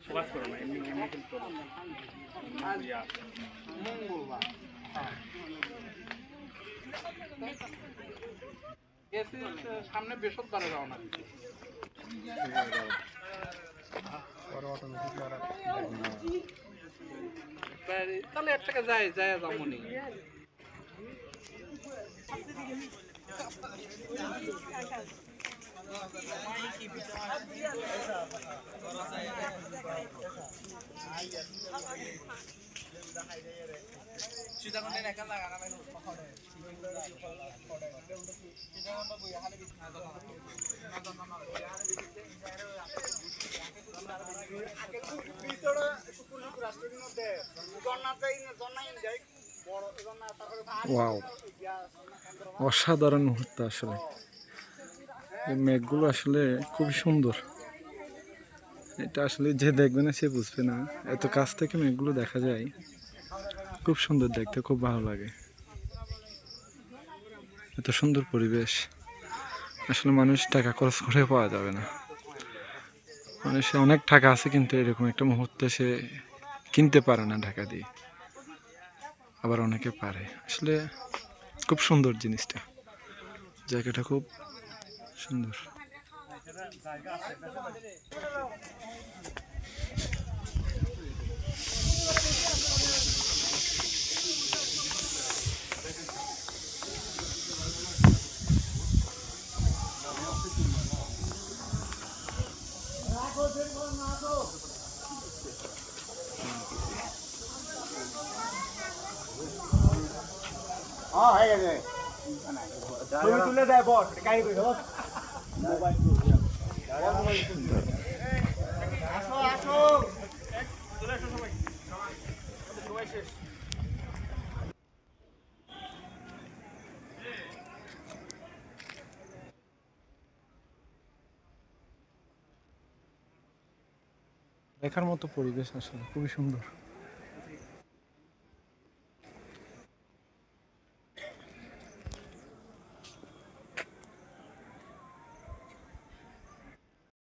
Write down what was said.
Focus করো না, এমনি এমনি কিন্তু মঙ্গলবার সামনে বৃহস্পতিবারে রওনা দিচ্ছি। তাহলে এক টাকা যায় যায় যামনি। ওয়াও, অসাধারণ মুহূর্ত আসলে। এই মেঘগুলো আসলে খুবই সুন্দর। এটা আসলে যে দেখবে না সে বুঝবে না, এত কাছ থেকে মেঘগুলো দেখা যায়, খুব সুন্দর দেখতে, খুব ভালো লাগে। এত সুন্দর পরিবেশ আসলে মানুষ টাকা খরচ করে পাওয়া যাবে না। মানুষের অনেক টাকা আছে কিন্তু এরকম একটা মুহূর্তে সে কিনতে পারে না টাকা দিয়ে, আবার অনেকে পারে। আসলে খুব সুন্দর জিনিসটা, জায়গাটা খুব সুন্দর। ছবি তুলে দেয় বস, কাই কই বস। আসো আসো, চলে আসো সবাই, সবাই শেষ। দেখার মতো পরিবেশ আসলে খুবই সুন্দর।